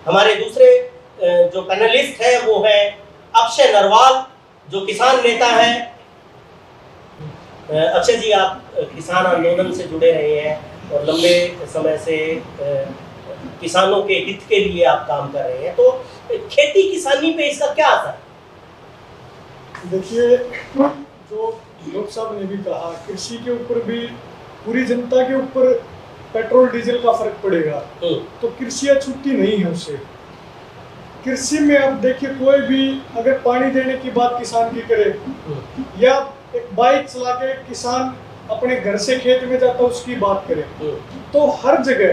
हमारे दूसरे जो पैनलिस्ट है वो है अक्षय नरवाल, जो किसान नेता है। अक्षय जी, आप किसान आंदोलन से जुड़े रहे हैं और लंबे समय से किसानों के हित के लिए आप काम कर रहे हैं, तो खेती किसानी पे इसका क्या असर है? देखिए, जो लोग साहब ने भी कहा, कृषि के ऊपर भी पूरी जनता के ऊपर पेट्रोल डीजल का फर्क पड़ेगा, तो कृषि छुट्टी नहीं है उससे। कृषि में अब देखिए, कोई भी अगर पानी देने की बात किसान की करे या एक बाइक चला के किसान अपने घर से खेत में जाता उसकी बात करे, तो हर जगह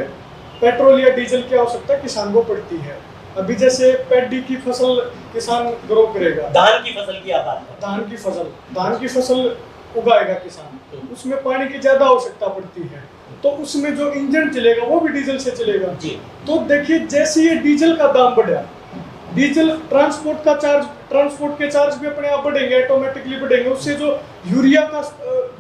पेट्रोल या डीजल की आवश्यकता किसान को पड़ती है। अभी जैसे पैडी की फसल किसान ग्रो करेगा, धान की फसल की आप बात करें, धान की फसल उगाएगा किसान, उसमें पानी की ज्यादा आवश्यकता पड़ती है, तो उसमें जो इंजन चलेगा वो भी डीजल से चलेगा जी। तो देखिए, जैसे ये डीजल का दाम बढ़ा, डीजल ट्रांसपोर्ट के चार्ज भी अपने आप बढ़ेंगे, ऑटोमेटिकली बढ़ेंगे, उससे जो यूरिया का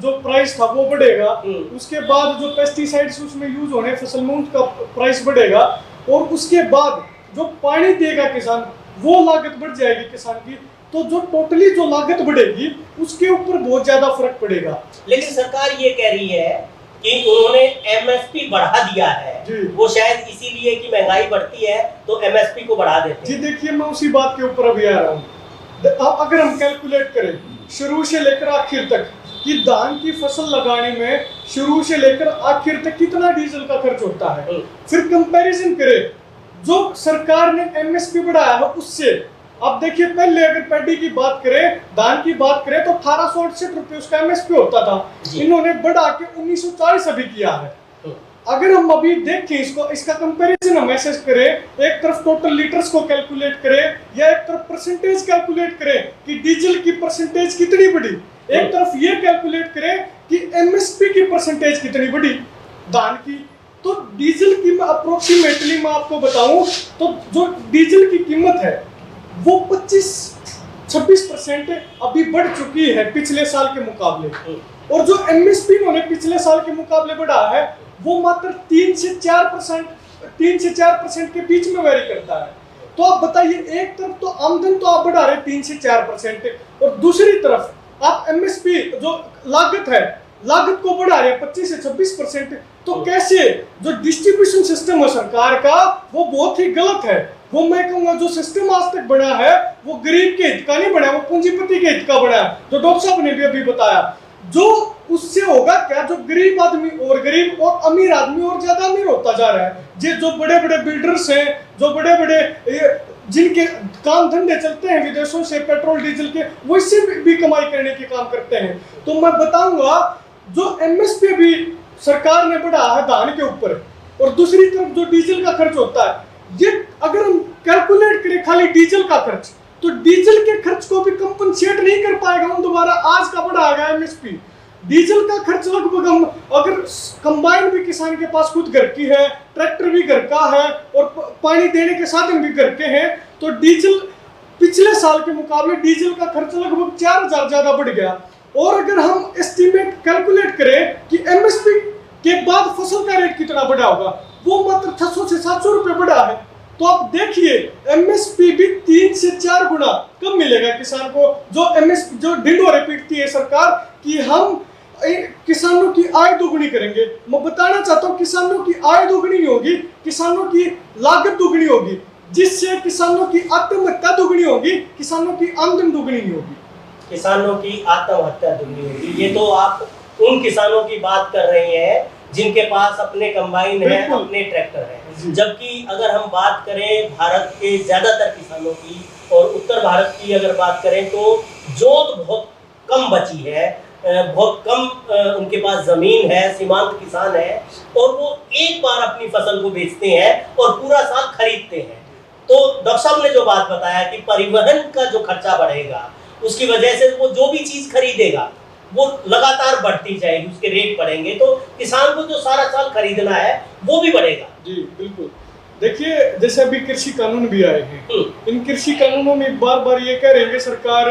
जो प्राइस था वो बढ़ेगा, उसके बाद जो पेस्टिसाइड्स उसमें यूज होने फसल में उनका प्राइस बढ़ेगा, और उसके बाद जो पानी देगा किसान वो लागत बढ़ जाएगी किसान की। तो जो टोटली जो लागत बढ़ेगी उसके ऊपर बहुत ज्यादा फर्क पड़ेगा। लेकिन सरकार ये कह रही है कि उन्होंने एमएसपी बढ़ा दिया है, वो शायद इसीलिए कि महंगाई बढ़ती है तो एमएसपी को बढ़ा देते हैं। जी देखिए, मैं उसी बात के ऊपर अभी आ रहा हूँ। अगर हम कैलकुलेट करें शुरू से लेकर आखिर तक कि धान की फसल लगाने में शुरू से लेकर आखिर तक कितना डीजल का खर्च होता है, फिर कंपैरिजन करें जो सरकार ने एमएसपी बढ़ाया है उससे। अब देखिए, पहले अगर पैडी की बात करें, धान की बात करें, तो 1868 रुपए उसका एमएसपी होता था, इन्होंने बढ़ा के 1940 अभी किया है। अगर हम अभी देखें इसका कंपैरिजन हम ऐसे करें, एक तरफ टोटल लीटर्स को कैलकुलेट करें या एक तरफ परसेंटेज कैलकुलेट करें कि डीजल की परसेंटेज कितनी बढ़ी, एक तरफ ये कैलकुलेट करें कि एमएसपी की परसेंटेज कितनी बढ़ी धान की। तो डीजल की अप्रोक्सीमेटली मैं आपको बताऊं तो जो डीजल की कीमत है वो 25-26% अभी बढ़ चुकी है पिछले साल के मुकाबले, और जो एमएसपी उन्होंने पिछले साल के मुकाबले बढ़ा है वो मात्र 3 से 4% के बीच में वेरी करता है। तो आप बताइए, एक तरफ तो आमदन तो आप बढ़ा रहे 3 से 4%, और दूसरी तरफ आप एमएसपी जो लागत को बढ़ा रहे हैं 25 से 26%। तो कैसे जो डिस्ट्रीब्यूशन सिस्टम है सरकार का वो बहुत ही गलत है। वो मैं कहूंगा जो सिस्टम आज तक बना है वो गरीब के हित का नहीं बना, वो पूंजीपति के हित का बना है, जो डॉक्टर साहब ने भी अभी बताया। जो उससे होगा क्या, जो गरीब आदमी और गरीब और अमीर आदमी और ज्यादा अमीर होता जा रहा है। जो बड़े बड़े बिल्डर्स हैं, जो बड़े बड़े जिनके काम धंधे चलते हैं विदेशों से पेट्रोल डीजल के, वो इससे भी कमाई करने के काम करते हैं। तो मैं बताऊंगा जो एमएसपी भी सरकार ने बढ़ाया है धान के ऊपर, और दूसरी तरफ जो डीजल का खर्च होता है, ये अगर हम कैलकुलेट करें खाली डीजल का खर्च, तो डीजल के खर्च को भी कंपनसेट नहीं कर पाएगा हम दोबारा आज का बढ़ा गया एमएसपी। डीजल का खर्च लगभग हम अगर कंबाइन भी किसान के पास खुद घर की है, ट्रैक्टर भी घर का है और पानी देने के साधन भी घर के हैं, तो डीजल पिछले साल के मुकाबले डीजल का खर्च लगभग 4000 ज्यादा बढ़ गया। और अगर हम एस्टीमेट कैलकुलेट करें कि एमएसपी के बाद फसल का रेट कितना बढ़ा होगा, वो मात्र 600 से 700 रुपए बढ़ा है। तो आप देखिए, एमएसपी भी 3 से 4 गुना कम मिलेगा किसान को। जो ढिंढोरे पीटती है सरकार कि हम किसानों की आय दोगुनी करेंगे, मैं बताना चाहता हूँ किसानों की आय दोगुनी नहीं होगी, किसानों की लागत दोगुनी होगी, जिससे किसानों की आत्महत्या दोगुनी होगी, किसानों की आमदन दोगुनी नहीं होगी, किसानों की आत्महत्या दुगनी होगी। ये तो आप उन किसानों की बात कर रहे हैं जिनके पास अपने कंबाइन है, अपने ट्रैक्टर है। जबकि अगर हम बात करें भारत के ज्यादातर किसानों की और उत्तर भारत की अगर बात करें, तो जोत बहुत कम बची है, बहुत कम उनके पास जमीन है, सीमांत किसान है, और वो एक बार अपनी फसल को बेचते हैं और पूरा साल खरीदते हैं। तो डॉक्टर साहब ने जो बात बताया कि परिवहन का जो खर्चा बढ़ेगा, उसकी वजह से वो जो भी चीज खरीदेगा वो लगातार बढ़ती जाएगी, उसके रेट बढ़ेंगे, तो किसान को जो सारा साल खरीदना है वो भी बढ़ेगा। जी बिल्कुल। देखिए, जैसे अभी कृषि कानून भी आए हैं, इन कृषि कानूनों में बार बार ये कह रहे हैं सरकार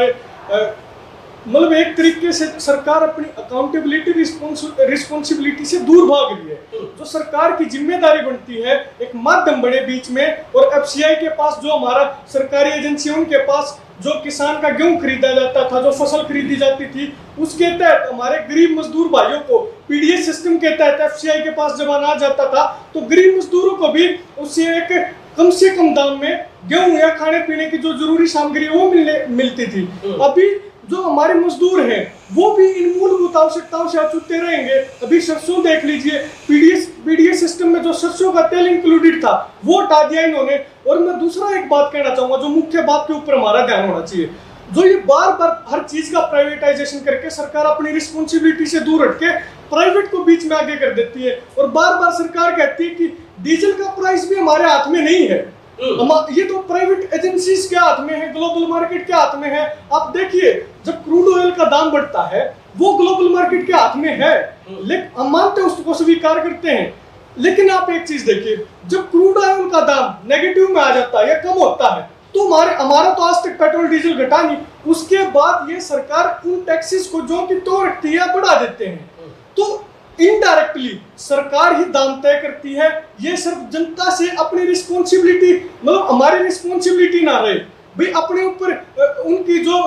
मतलब एक तरीके से सरकार अपनी अकाउंटेबिलिटी रिस्पॉन्सिबिलिटी से दूर भाग रही है। जो सरकार की जिम्मेदारी बनती है एक माध्यम बने बीच में, और एफसीआई के पास जो हमारा सरकारी एजेंसी उनके पास जो किसान का गेहूं खरीदा जाता था, जो फसल खरीदी जाती थी, उसके तहत हमारे गरीब मजदूर भाइयों को पीडीएस सिस्टम के तहत एफसीआई के पास जब अनाज जाता था तो गरीब मजदूरों को भी उससे एक कम से कम दाम में गेहूं या खाने पीने की जो जरूरी सामग्री वो मिलती थी। अभी जो हमारे मजदूर हैं वो भी इन मूलभूत आवश्यकताओं से अछूते रहेंगे। अभी सरसों देख लीजिए, पीडीएस सिस्टम में जो सरसों का तेल इंक्लूडेड था वो हटा दिया इन्होंने। और मैं दूसरा एक बात कहना चाहूंगा जो मुख्य बात के ऊपर हमारा ध्यान होना चाहिए, जो ये बार बार हर चीज का प्राइवेटाइजेशन करके सरकार अपनी रिस्पॉन्सिबिलिटी से दूर हटके प्राइवेट को बीच में आगे कर देती है, और बार बार सरकार कहती है कि डीजल का प्राइस भी हमारे हाथ में नहीं है, ये तो प्राइवेट एजेंसीज के हाथ में है, ग्लोबल मार्केट के हाथ में है। आप देखिए जब क्रूड ऑयल का दाम बढ़ता है वो ग्लोबल मार्केट के हाथ में है, लेकिन हम मानते हैं उसको स्वीकार करते हैं। लेकिन आप एक चीज देखिए, जब क्रूड ऑयल का दाम नेगेटिव में आ जाता है या कम होता है तो हमारा तो आज तक पेट्रोल डीजल घटा नहीं, उसके बाद ये सरकार उन टैक्सेस को जो कि तो रखती है बढ़ा देते हैं। तो इनडायरेक्टली सरकार ही दाम तय करती है। ये सिर्फ जनता से अपनी रिस्पॉन्सिबिलिटी, मतलब हमारी रिस्पॉन्सिबिलिटी ना रहे भाई, अपने ऊपर उनकी जो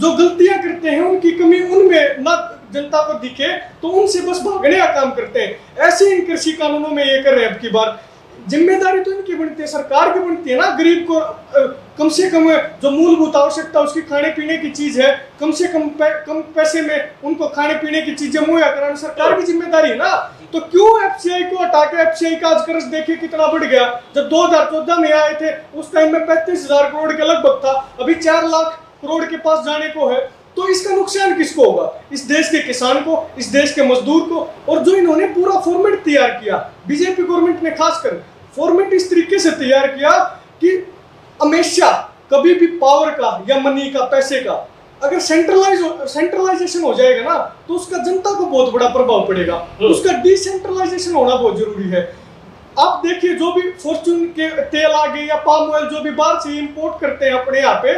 गलतियां करते हैं उनकी कमी उनमें ना जनता को दिखे तो उनसे बस भागने का काम करते हैं। ऐसे इन कृषि कानूनों में ये कर रहे हैं। अब की बार जिम्मेदारी तो इनकी बनती है, सरकार की बनती है ना, गरीब को कम से कम जो मूलभूत आवश्यकता उसकी खाने पीने की चीज है, कम से कम पैसे में उनको खाने पीने की चीजें मुहैया कराना सरकार की जिम्मेदारी है ना। तो क्यों एफसीआई को हटा के, एफसीआई का आज कर्ज देखिए कितना बढ़ गया। जब 2014 में आए थे उस टाइम में 35,000 करोड़ के लगभग था, अभी 4 लाख करोड़ के पास जाने को है। तो इसका नुकसान किसको होगा? इस देश के किसान को, इस देश के मजदूर को। और जो इन्होंने पूरा फॉर्मेट तैयार किया, बीजेपी गवर्नमेंट ने खासकर फॉर्मेट इस तरीके से तैयार किया कि हमेशा कभी भी पावर का या मनी का, पैसे का अगर सेंट्रलाइजेशन हो जाएगा ना तो उसका जनता को बहुत बड़ा प्रभाव पड़ेगा। उसका डिसेंट्रलाइजेशन होना बहुत जरूरी है। आप देखिए जो भी फॉर्च्यून के तेल आ गए या पाम ऑयल जो भी बाहर से इंपोर्ट करते हैं अपने यहाँ पे,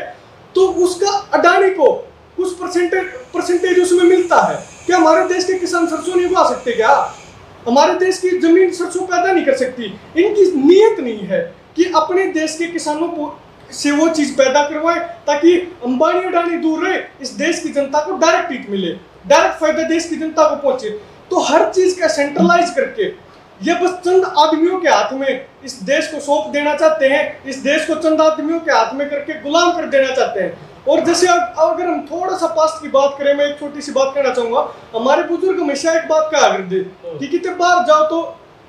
तो उसका अडानी को कुछ परसेंटेज उसमें मिलता है। क्या हमारे देश के किसान सरसों नहीं उगा सकते? क्या हमारे देश की जमीन सरसों पैदा नहीं कर सकती? इनकी नीयत नहीं है कि अपने देश के किसानों को से वो चीज पैदा करवाए ताकि अंबानी अडानी दूर रहे, इस देश की जनता को डायरेक्ट हिट मिले, डायरेक्ट फायदा देश की जनता को पहुंचे। तो हर चीज का सेंट्रलाइज करके ये बस चंद आदमियों के हाथ में इस देश को सौंप देना चाहते हैं, इस देश को चंद आदमियों के हाथ में करके गुलाम कर देना चाहते हैं। और जैसे अगर हम थोड़ा सा पास्ट की बात करें, मैं एक छोटी सी बात कहना चाहूंगा। हमारे बुजुर्ग हमेशा एक बात कहा करते कि कितने बार जाओ तो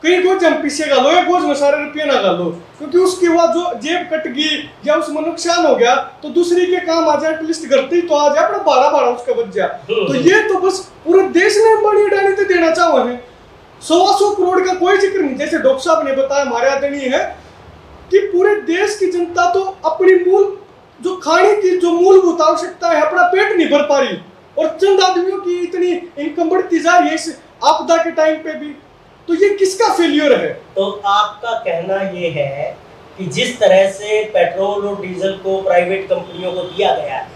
कहीं गोज हम पीछे गा लो या गोज में सारे रुपये ना गा लो, क्योंकि उसके बाद जो जेब कट गई या उसमें नुकसान हो गया तो दूसरी के काम आ जाए, एटलीस्ट करते ही तो आ जाए, अपना 12 उसका बच जाए। तो ये तो बस पूरे देश ने अंबानी अडानी तो देना चाहो है 100 करोड़ का कोई जिक्र नहीं। जैसे डॉक्टर साहब ने बताया, हमारे आदरणीय है कि पूरे देश की जनता तो अपनी जो खाने की जो मूलभूत आवश्यकता है अपना पेट नहीं भर पा रही, और चंद आदमियों की इतनी इनकम बढ़ती जा रही है इस आपदा के टाइम पे भी। तो ये किसका फेलियर है? तो आपका कहना ये है कि जिस तरह से पेट्रोल और डीजल को प्राइवेट कंपनियों को दिया गया है,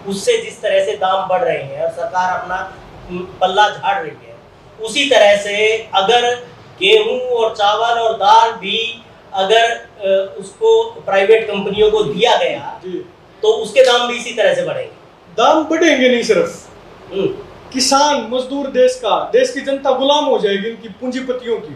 उससे जिस तरह से दाम बढ़ रहे हैं और सरकार अपना पल्ला झाड़ रही है, उसी तरह से अगर गेहूं और चावल और दाल भी अगर उसको प्राइवेट कंपनियों को दिया गया तो उसके दाम भी इसी तरह से बढ़ेंगे। दाम बढ़ेंगे नहीं, सिर्फ किसान मजदूर देश की जनता गुलाम हो जाएगी इनकी पूंजीपतियों की।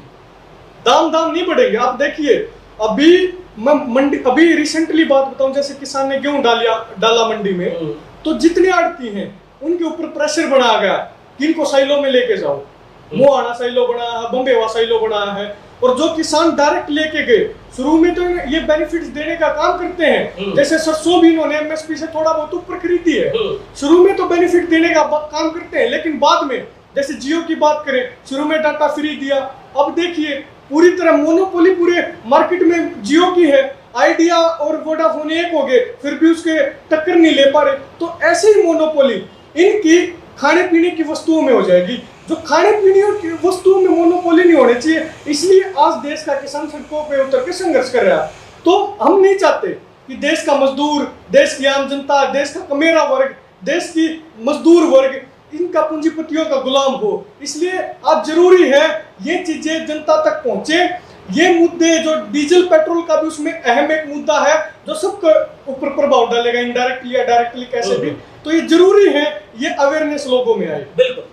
दाम नहीं बढ़ेंगे। आप देखिए अभी रिसेंटली बात बताऊं, जैसे किसान ने गेहूं डाला मंडी में, तो जितने आड़ती हैं उनके ऊपर प्रेशर बनाया गया कि इनको साइलो में लेके जाओ। मोहाना साइलो बनाया है, बम्बेवा साइलो बनाया है, और जो किसान डायरेक्ट लेके गए, शुरू में तो ये बेनिफिट्स देने का काम करते हैं। जैसे सरसों भी इन्होंने एमएसपी से थोड़ा बहुत ऊपर खरीदी है, शुरू में तो बेनिफिट देने का काम करते हैं, लेकिन बाद में जैसे जियो की बात करें, शुरू में डाटा फ्री दिया, अब देखिए पूरी तरह मोनोपोली पूरे मार्केट में जियो की है। आइडिया और वोडाफोन एक हो गए, फिर भी उसके टक्कर नहीं ले पा रहे। तो ऐसी ही मोनोपोली इनकी खाने पीने की वस्तुओं में हो जाएगी। जो खाने पीने की वस्तुओं में मोनोपोली नहीं होनी चाहिए, इसलिए आज देश का किसान सड़कों पे उतर के संघर्ष कर रहा है। तो हम नहीं चाहते कि देश का मजदूर, देश की आम जनता, देश का कमेरा वर्ग, देश की मजदूर वर्ग इनका पूंजीपतियों का गुलाम हो। इसलिए आज जरूरी है ये चीजें जनता तक पहुंचे। ये मुद्दे जो डीजल पेट्रोल का भी उसमें अहम एक मुद्दा है जो सबके ऊपर प्रभाव डालेगा, इनडायरेक्टली या डायरेक्टली कैसे भी। तो ये जरूरी है ये अवेयरनेस लोगों में आए। बिल्कुल।